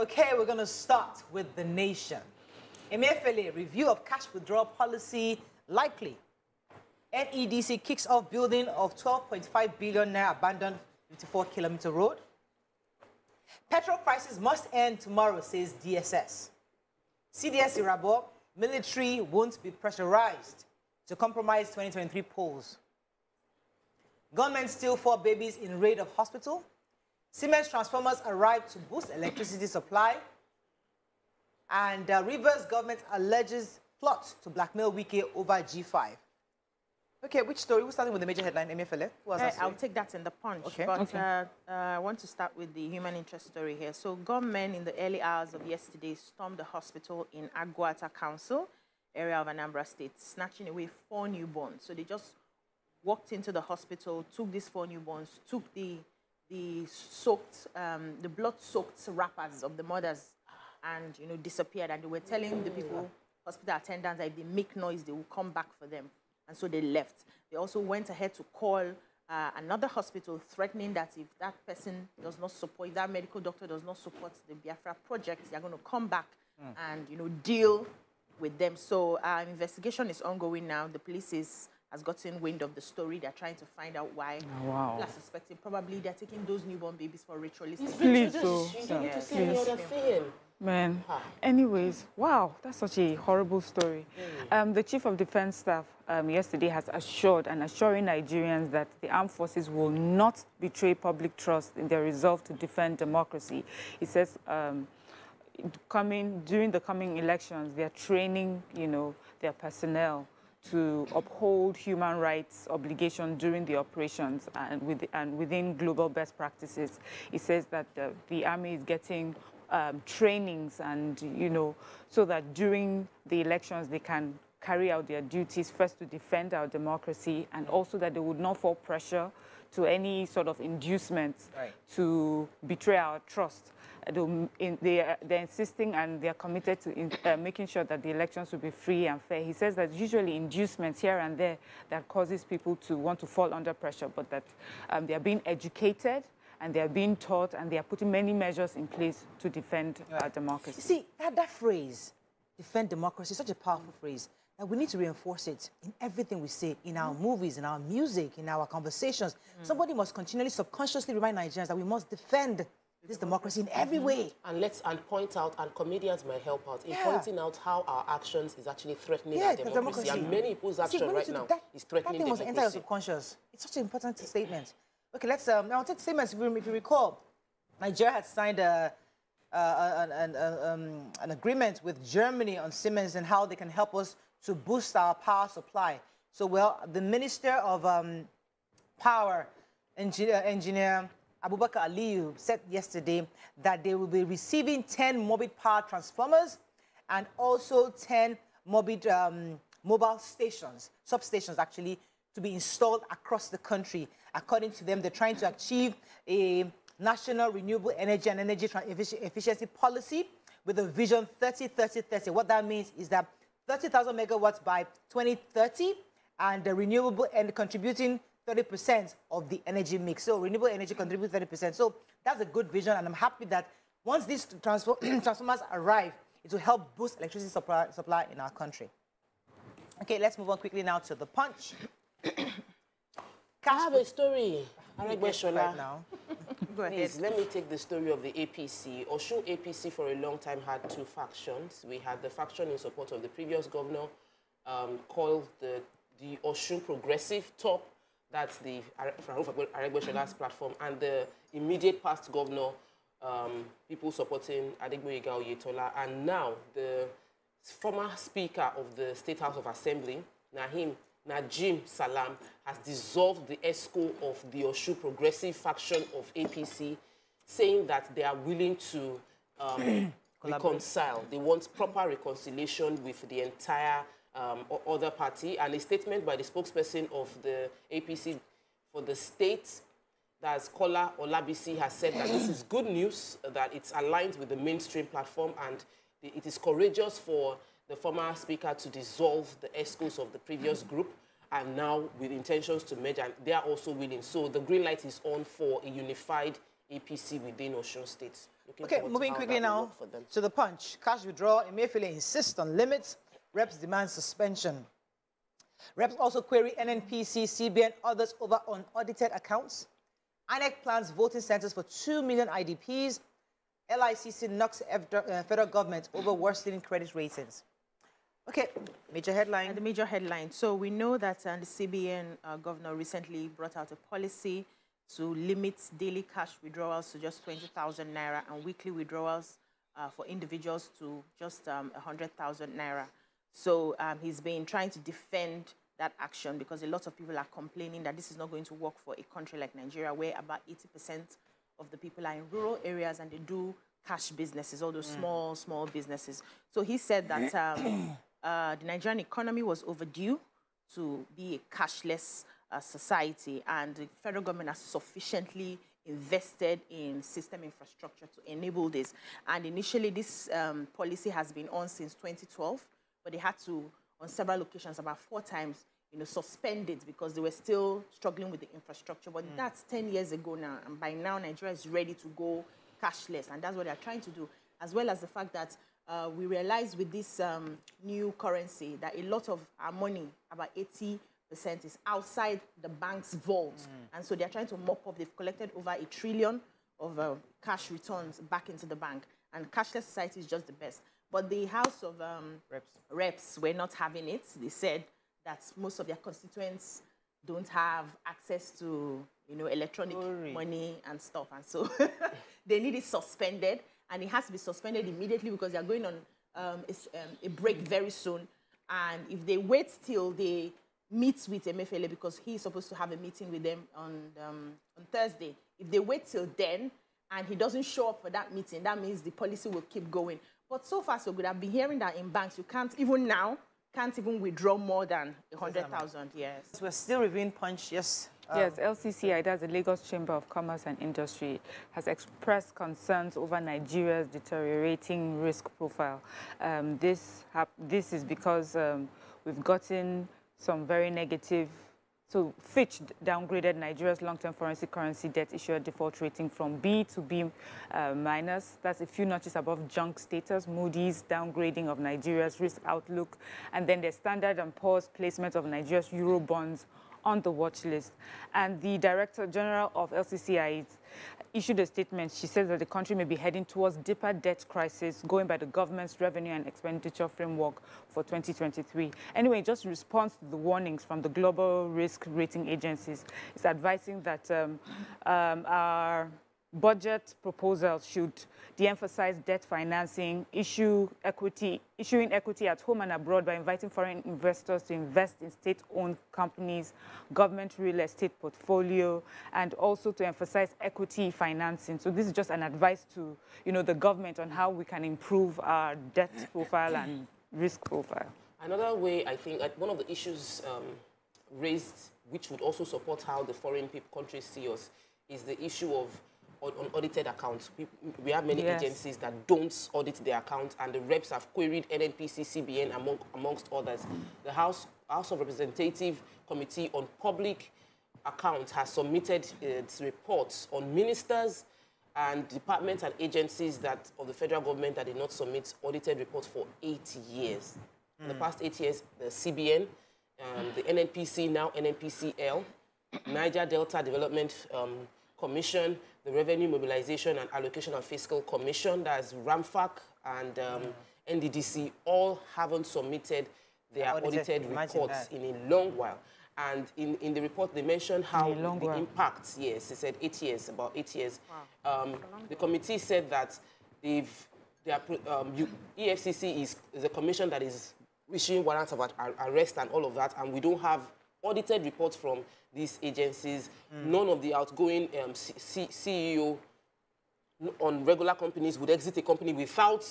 Okay, we're going to start with the nation. Emefiele, review of cash withdrawal policy likely. NEDC kicks off building of 12.5 billion naira abandoned 54-kilometer road. Petrol prices must end tomorrow, says DSS. CDS Irabo, military won't be pressurized to compromise 2023 polls. Gunmen steal 4 babies in raid of hospital. Siemens transformers arrive to boost electricity supply. And Rivers government alleges plot to blackmail Wike over G5. Okay, which story? We're starting with the major headline, Emefiele. I'll take that in the punch. Okay. But I want to start with the human interest story here. So gunmen in the early hours of yesterday stormed the hospital in Aguata Council, area of Anambra State, snatching away 4 newborns. So they just walked into the hospital, took these 4 newborns, took the blood-soaked wrappers of the mothers, and disappeared. And they were telling the people, hospital attendants, that if they make noise, they will come back for them. And so they left. They also went ahead to call another hospital, threatening that if that person does not support, if that medical doctor does not support the Biafra project, they're going to come back and deal with them. So our investigation is ongoing now. The police has gotten wind of the story. They're trying to find out why. Wow. People are suspecting probably they're taking those newborn babies for ritualistic. Please, so. You don't need to see any other thing. Man, anyways, wow, that's such a horrible story. The Chief of Defense Staff yesterday has assuring Nigerians that the armed forces will not betray public trust in their resolve to defend democracy. He says during the coming elections, they're training, their personnel to uphold human rights obligation during the operations and within global best practices. He says that the army is getting trainings and, so that during the elections they can carry out their duties, first to defend our democracy, and also that they would not fall pressure to any sort of inducement to betray our trust. They're insisting and they're committed to making sure that the elections will be free and fair. He says that usually inducements here and there that causes people to want to fall under pressure, but that they are being educated and they are being taught, and they are putting many measures in place to defend our democracy. You see, that phrase, defend democracy, is such a powerful phrase that we need to reinforce it in everything we say, in our movies, in our music, in our conversations. Somebody must continually, subconsciously remind Nigerians that we must defend this democracy in every way. And point out, and comedians might help out, in pointing out how our actions is actually threatening our democracy. And many people's action right now is threatening democracy. That thing must enter your subconscious. It's such an important statement. Okay, let's now take statements. If you recall, Nigeria had signed an agreement with Germany on Siemens and how they can help us to boost our power supply. So, the Minister of Power, Engineer Abubakar Aliyu, said yesterday that they will be receiving 10 morbid power transformers and also 10 morbid mobile stations, substations actually, to be installed across the country. According to them, they're trying to achieve a national renewable energy and energy efficiency policy with a vision 30-30-30. What that means is that 30,000 megawatts by 2030, and the renewable and contributing 30% of the energy mix. So renewable energy contributes 30%. So that's a good vision, and I'm happy that once these transformers arrive, it will help boost electricity supply in our country. Okay, let's move on quickly now to the punch. I have a story. Right now. Go ahead. Please, let me take the story of the APC. Osun APC for a long time had 2 factions. We had the faction in support of the previous governor, called the Osun Progressive Top. That's the Aregbesol's platform. And the immediate past governor, people supporting Adegboyega Oyetola. And now the former Speaker of the State House of Assembly, Najim Salam, has dissolved the ESCO of the Osun Progressive faction of APC, saying that they are willing to reconcile. They want proper reconciliation with the entire other party. And a statement by the spokesperson of the APC for the state, that's Kola Olabisi, has said that this is good news, that it's aligned with the mainstream platform, and it is courageous for the former speaker to dissolve the ESCOs of the previous group, and now with intentions to merge, and they are also willing. So the green light is on for a unified APC within Osun State. looking Okay, forward to moving how quickly that will now work for them. to the Punch. Cash withdrawal, Emefiele insists on limits. Reps demand suspension. Reps also query NNPC, CBN, others over unaudited accounts. INEC plans voting centers for 2 million IDPs. LICC knocks federal government over worsening credit ratings. Okay, major headline. And the major headline. So we know that the CBN governor recently brought out a policy to limit daily cash withdrawals to just 20,000 naira and weekly withdrawals for individuals to just 100,000 naira. So he's been trying to defend that action because a lot of people are complaining that this is not going to work for a country like Nigeria, where about 80% of the people are in rural areas and they do cash businesses, all those small businesses. So he said that the Nigerian economy was overdue to be a cashless society, and the federal government has sufficiently invested in system infrastructure to enable this. And initially, this policy has been on since 2012, but they had to, on several occasions, about 4 times, suspend it because they were still struggling with the infrastructure. But that's 10 years ago now, and by now, Nigeria is ready to go cashless, and that's what they're trying to do, as well as the fact that we realize with this new currency that a lot of our money, about 80%, is outside the bank's vault. And so they're trying to mop up. They've collected over 1 trillion of cash returns back into the bank. And cashless society is just the best. But the House of Reps were not having it. They said that most of their constituents don't have access to, electronic money and stuff. And so they need it suspended. And it has to be suspended immediately because they're going on a break very soon. And if they wait till they meet with Emefiele, because he's supposed to have a meeting with them on Thursday, if they wait till then and he doesn't show up for that meeting, that means the policy will keep going. But so far, so good. I've been hearing that in banks, you can't even withdraw more than 100,000. Yes. We're still reviewing Punch, yes. Yes, LCCI, that's the Lagos Chamber of Commerce and Industry, has expressed concerns over Nigeria's deteriorating risk profile. This is because we've gotten some very negative. So Fitch downgraded Nigeria's long-term foreign currency debt issuer default rating from B to B minus. That's a few notches above junk status. Moody's downgrading of Nigeria's risk outlook, and then the Standard & Poor's placement of Nigeria's Euro bonds on the watch list. And the Director General of LCCI issued a statement. She says that the country may be heading towards deeper debt crisis, going by the government's revenue and expenditure framework for 2023. Anyway, just response to the warnings from the global risk rating agencies, it's advising that our budget proposals should de-emphasize debt financing, issuing equity at home and abroad by inviting foreign investors to invest in state-owned companies, government real estate portfolio, and also to emphasize equity financing. So this is just an advice to, the government on how we can improve our debt profile and risk profile. Another way, I think, one of the issues raised, which would also support how the foreign countries see us, is the issue of unaudited accounts. We have many agencies that don't audit their accounts, and the reps have queried NNPC, CBN, amongst others. The House of Representative Committee on Public Accounts has submitted its reports on ministers and departments and agencies of the federal government that did not submit audited reports for 8 years. In the past 8 years, the CBN, the NNPC, now NNPCL, Niger Delta Development Commission, the Revenue Mobilization and Allocation and Fiscal Commission, that's RAMFAC, and NDDC, all haven't submitted their audited reports in a long while. And in the report, they mentioned how the impact, yes, they said 8 years, about 8 years. Wow. The committee said that EFCC is a commission that is issuing warrants of arrest and all of that, and we don't have audited reports from these agencies. None of the outgoing CEO on regular companies would exit a company without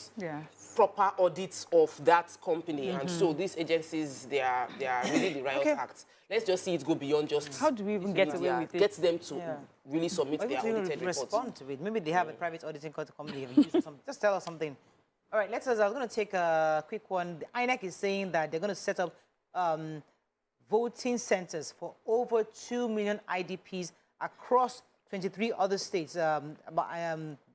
proper audits of that company. And so these agencies, they are really the riot act. Let's just see it go beyond just... How do we even get away with it? Get them to really submit their audited reports. Respond to it. Maybe they have a private auditing company. Just tell us something. All right, I was going to take a quick one. The INEC is saying that they're going to set up voting centers for over 2 million IDPs across 23 other states.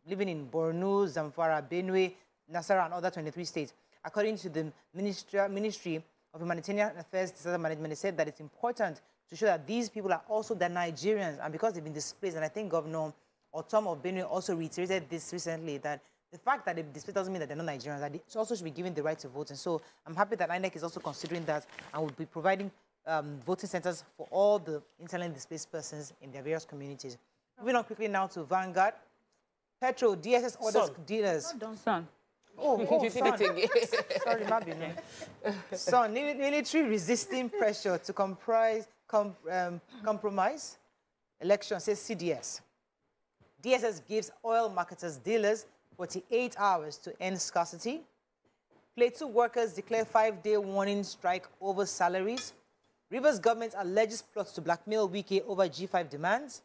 living in Borno, Zamfara, Benue, Nasarawa, and other 23 states. According to the Ministry of Humanitarian Affairs Disaster Management, they said that it's important to show that these people are also the Nigerians, and because they've been displaced, and I think Governor Otom of Benue also reiterated this recently, that the fact that they're displaced doesn't mean that they're not Nigerians, that they also should be given the right to vote. And so I'm happy that INEC is also considering that and will be providing voting centers for all the internally displaced persons in their various communities. Moving on quickly now to Vanguard. Petrol, DSS orders dealers. Son. Oh, son. Sorry, Mabi. Son, military resisting pressure to compromise election, says CDS. DSS gives oil marketers dealers 48 hours to end scarcity. Plateau workers declare 5-day warning strike over salaries. Rivers government alleges plots to blackmail Wike over G5 demands.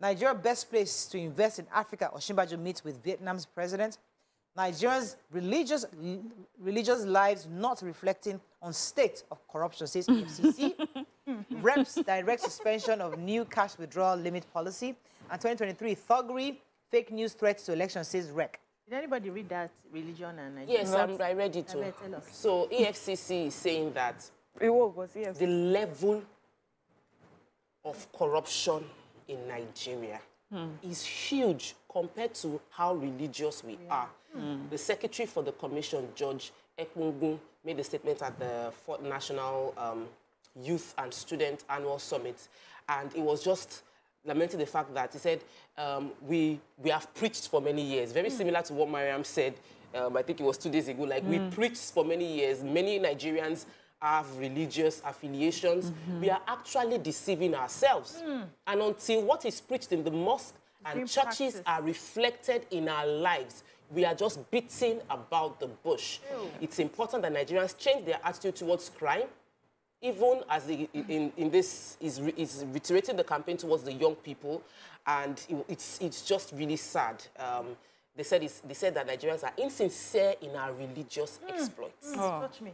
Nigeria best place to invest in Africa, Osinbajo meets with Vietnam's president. Nigerians' religious lives not reflecting on state of corruption, says FCC. Reps direct suspension of new cash withdrawal limit policy. And 2023, thuggery, fake news threats to election, says REC. Did anybody read that religion and Nigeria? Yes, I read it too. So EFCC is saying that the level of corruption in Nigeria is huge compared to how religious we are. The secretary for the commission, Judge Ekmungun, made a statement at the 4th National Youth and Student Annual Summit, and it was just lamenting the fact that he said, we have preached for many years, very similar to what Mariam said, I think it was 2 days ago, like we preached for many years, many Nigerians have religious affiliations, we are actually deceiving ourselves. And until what is preached in the mosque and churches are reflected in our lives, we are just beating about the bush. It's important that Nigerians change their attitude towards crime, even as in this is reiterating the campaign towards the young people, and it's just really sad. They said that Nigerians are insincere in our religious exploits. You touch me.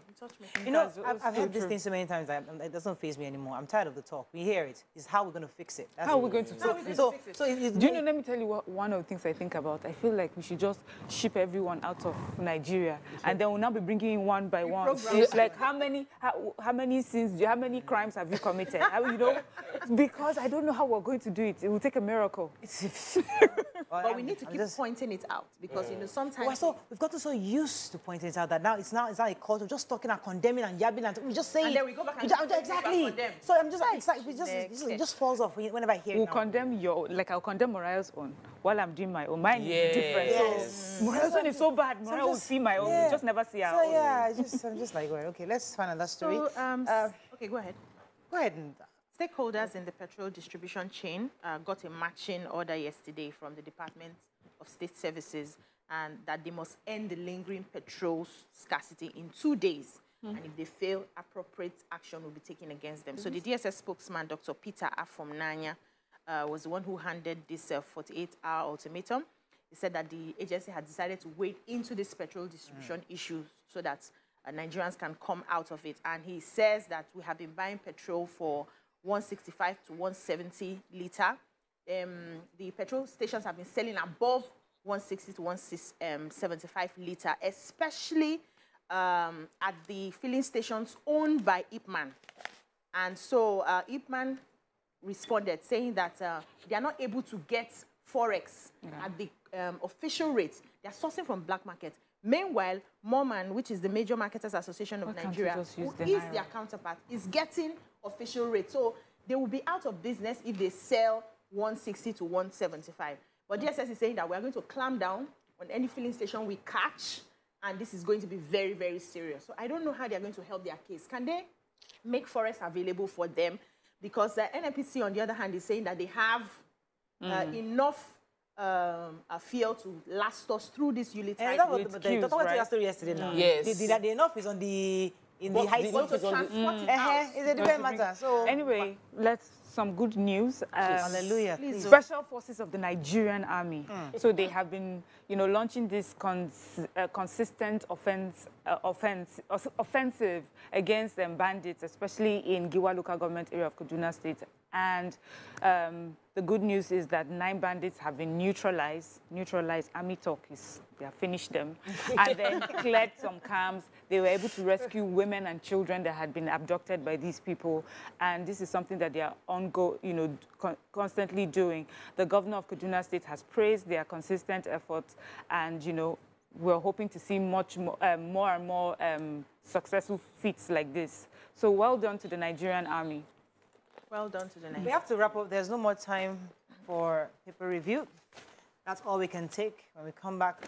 You know, I've heard this thing so many times that it doesn't faze me anymore. I'm tired of the talk. We hear it. It's how we're going to fix it. That's how are we going to fix it? Do you know, let me tell you one of the things I think about. I feel like we should just ship everyone out of Nigeria, and then we'll now be bringing in one by one. It's like, how many sins, how many crimes have you committed? You know, because I don't know how we're going to do it. It will take a miracle. But we need to keep pointing it out, because you know sometimes we've gotten so used to pointing it out that now it's not a culture of just talking and condemning and yabbing and we just say and then we go back and exactly. So I'm just it just falls off whenever I hear we'll it. Condemn I'll condemn Mariah's own while I'm doing my own. Mine is different. Yes. So Mariah's own is so bad. Mariah will see my own. We just never see our own. I'm just like, well, okay, let's find another story. So, okay, go ahead. Go ahead. Stakeholders in the petrol distribution chain got a matching order yesterday from the Department of State Services, and that they must end the lingering petrol scarcity in 2 days. And if they fail, appropriate action will be taken against them. So the DSS spokesman, Dr. Peter Afomnanya, was the one who handed this 48-hour ultimatum. He said that the agency had decided to wade into this petrol distribution issue so that Nigerians can come out of it. And he says that we have been buying petrol for 165 to 170 litre. The petrol stations have been selling above 160 to 175 litre, especially at the filling stations owned by Ipman. And so Ipman responded saying that they are not able to get Forex at the official rate. They are sourcing from black market. Meanwhile, Moman, which is the major marketers association of Nigeria, who is their counterpart, is getting official rate. So they will be out of business if they sell 160 to 175. But DSS is saying that we are going to clamp down on any filling station we catch, and this is going to be very, very serious. So I don't know how they are going to help their case. Can they make Forex available for them? Because the NNPC, on the other hand, is saying that they have enough fuel to last us through this Yuli time. They talked about your story yesterday now. Yes. The enough is on the high seas. It's a different matter. So anyway, some good news. Hallelujah. Special Forces of the Nigerian Army. So they have been, launching this consistent offensive against bandits, especially in Giwa local government area of Kaduna State. And the The good news is that 9 bandits have been neutralized. Army talk is, they have finished them. And then cleared some camps. They were able to rescue women and children that had been abducted by these people. And this is something that they are constantly doing. The governor of Kaduna State has praised their consistent efforts, and, we're hoping to see more and more successful feats like this. So well done to the Nigerian Army. Well done to the Nigerian. We have to wrap up. There's no more time for paper review. That's all we can take. When we come back,